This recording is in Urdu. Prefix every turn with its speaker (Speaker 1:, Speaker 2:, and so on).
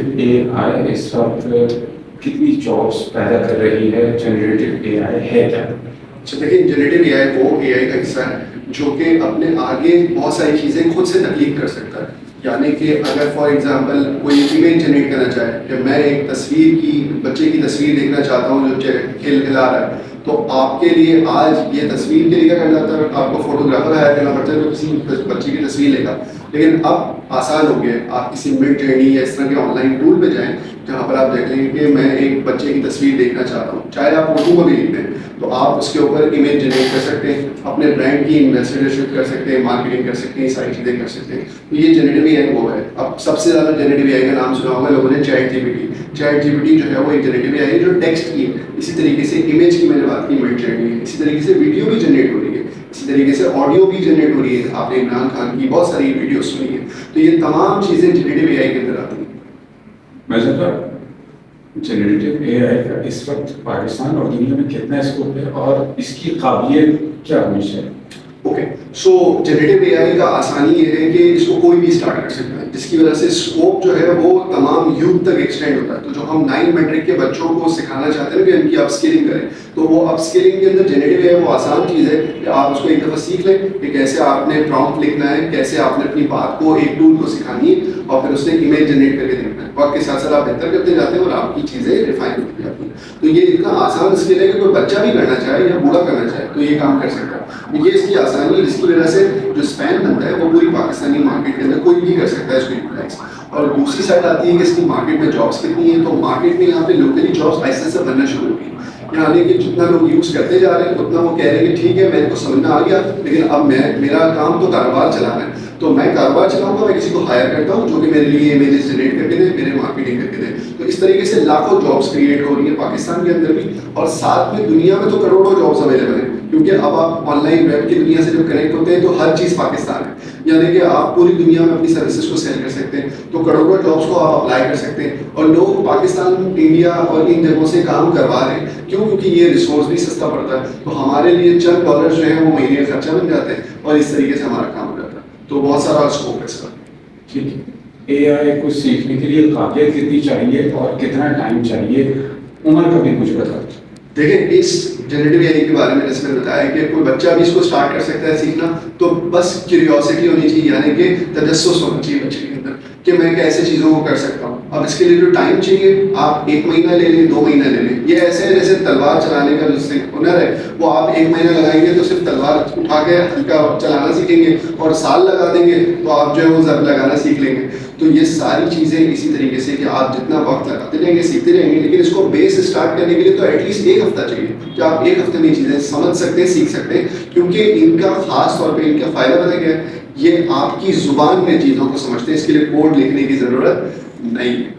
Speaker 1: جنریٹو اے آئی اس وقت کتنی جابس پیدا کر رہی ہے؟ جنریٹو اے آئی ہے کیا؟
Speaker 2: اچھا دیکھیں، جنریٹو اے آئی وہ اے آئی کا حصہ ہے جو کہ اپنے آگے بہت ساری چیزیں خود سے تخلیق کر سکتا ہے. یعنی کہ اگر فار ایگزامپل کوئی امیج جنریٹ کرنا چاہے کہ میں ایک تصویر کی بچے کی تصویر دیکھنا چاہتا ہوں جو کھیل کھلا رہا ہے، تو آپ کے لیے آج یہ تصویر کے لیے کیا کرنا ہوتا ہے؟ آپ کو فوٹوگرافر ہائر کرنا پڑتا ہے جو کسی بچے کی تصویر لے گا. لیکن اب آسان ہو گیا، آپ کسی مڈ جرنی یا اس طرح کے آن لائن ٹول پہ جائیں جہاں پر آپ دیکھ لیں گے کہ میں ایک بچے کی تصویر دیکھنا چاہتا ہوں، چاہے آپ اردو میں بھی لکھ دیں تو آپ اس کے اوپر امیج جنریٹ کر سکتے ہیں، اپنے برانڈ کی ایمبیسڈرشپ کر سکتے ہیں، مارکیٹنگ کر سکتے ہیں، ساری چیزیں کر سکتے ہیں. تو یہ جنریٹو اے آئی وہ ہے. اب سب سے زیادہ جنریٹو اے آئی کا نام سنا ہوگا لوگوں نے، ChatGPT. ChatGPT جو ہے وہ ایک جنریٹو اے آئی ہے جو ٹیکسٹ کی ہے. اسی طریقے سے امیج کی میں نے بات کی مڈ جرنی ہے، اسی طریقے سے ویڈیو بھی جنریٹ ہو رہی ہے، اسی طریقے سے آڈیو بھی جنریٹ ہو رہی ہے. آپ نے عمران خان کی بہت ساری ویڈیو سنی ہے. تو یہ تمام چیزیں جنریٹو اے آئی کے اندر آتی ہیں.
Speaker 1: میجر صاحب، جنریٹو اے آئی کا اس وقت پاکستان اور دنیا میں کتنا اسکوپ ہے اور اس کی قابلیت کیا ہونی چاہیے؟
Speaker 2: اوکے، سو جنریٹو اے آئی کا آسانی یہ ہے کہ اس کو کوئی بھی اسٹارٹ کر سکتا ہے، جس کی وجہ سے اسکوپ جو ہے وہ تمام یوتھ تک ایکسٹینڈ ہوتا ہے. تو جو ہم 9 میٹرک کے بچوں کو سکھانا چاہتے ہیں کہ ان کی اپ اسکلنگ کریں، تو وہ اپ اسکلنگ کے اندر جنریٹو اے آئی وہ آسان چیز ہے کہ آپ اس کو ایک دفعہ سیکھ لیں کہ کیسے آپ نے پرومپٹ لکھنا ہے، کیسے آپ نے اپنی بات کو ایک ٹول کو سکھانی ہے اور پھر اس نے امیج جنریٹ کر کے دیکھنا ہے. وقت کے ساتھ ساتھ آپ بہتر کرتے جاتے ہیں اور آپ کی چیزیں ریفائن ہوتی جاتی ہیں. تو یہ اتنا آسان اسکل ہے کہ کوئی بچہ بھی کرنا چاہے یا بوڑھا کرنا چاہے تو یہ کام کر سکتا ہے. یہ اس کی آسانی ہے جس کی وجہ سے جو اسپین بنتا ہے وہ پوری پاکستانی مارکیٹ کے اندر کوئی بھی کر سکتا ہے اس کو یوٹیلائز. اور دوسری سائڈ آتی ہے کہ اس کی مارکیٹ میں جابس کتنی ہیں. تو مارکیٹ میں یہاں پہ لوکلی جابس آہستہ سے بننا شروع ہو گئی. یعنی کہ جتنا لوگ یوز کرتے جا رہے ہیں اتنا وہ کہہ رہے ہیں کہ ٹھیک ہے میرے کو سمجھنا آ گیا، لیکن اب میرا کام تو کاروبار چلانا ہے. تو میں کاروبار چلاؤں گا، میں کسی کو ہائر کرتا ہوں جو کہ میرے لیے امیجز جنریٹ کر کے دے، میرے مارکیٹنگ کر کے دے. تو اس طریقے سے لاکھوں جابس کریٹ ہو رہی ہیں پاکستان کے اندر بھی، اور ساتھ میں دنیا میں تو کروڑوں جابس اویلیبل ہیں. کیونکہ اب آپ آن لائن ویب کی دنیا سے جب کنیکٹ ہوتے ہیں تو ہر چیز پاکستان ہے. یعنی کہ آپ پوری دنیا میں اپنی سروسز کو سیل کر سکتے ہیں. تو کروڑوں جابس کو آپ اپلائی کر سکتے ہیں اور لوگ پاکستان، انڈیا اور ان جگہوں سے کام کروا رہے ہیں. کیوں؟ کیونکہ یہ ریسورس بھی سستا پڑتا ہے. تو ہمارے لیے چند ڈالر جو ہیں وہ مہینے کا خرچہ بن جاتے ہیں اور اس طریقے سے ہمارا کام ہو جاتا ہے. تو بہت سارا اسکوپ ہے اس کا.
Speaker 1: ٹھیک ہے، اے آئی کو سیکھنے کے لیے قابلیت کتنی چاہیے اور کتنا ٹائم چاہیے؟ عمر کا بھی کچھ بتا.
Speaker 2: دیکھیں، اس جنریٹو اے آئی کے بارے میں جیسے میں نے بتایا کہ کوئی بچہ بھی اس کو اسٹارٹ کر سکتا ہے سیکھنا. تو بس کیوریوسٹی ہونی چاہیے، یعنی کہ تجسس ہونا چاہیے بچے کے اندر کہ میں کیسے چیزوں کو کر سکتا ہوں. اب اس کے لیے جو ٹائم چاہیے، آپ 1 مہینہ لے لیں، 2 مہینہ لے لیں. یہ ایسے ہے جیسے تلوار چلانے کا جو ہنر ہے وہ آپ 1 مہینہ لگائیں گے تو صرف تلوار اٹھا کے ہلکا چلانا سیکھیں گے، اور سال لگا دیں گے تو آپ جو ہے وہ ضرب لگانا سیکھ لیں گے. تو یہ ساری چیزیں اسی طریقے سے کہ آپ جتنا وقت لگاتے رہیں گے سیکھتے رہیں گے. لیکن اس کو بیس اسٹارٹ کرنے کے لیے تو ایٹ لیسٹ 1 ہفتہ چاہیے کہ آپ 1 ہفتے میں چیزیں سمجھ سکتے ہیں، سیکھ سکتے ہیں. کیونکہ ان کا خاص طور پہ ان کا فائدہ پتہ کیا ہے؟ یہ آپ کی زبان میں چیزوں کو سمجھتے ہیں. اس کے لیے کوڈ لکھنے کی ضرورت نہیں ہے.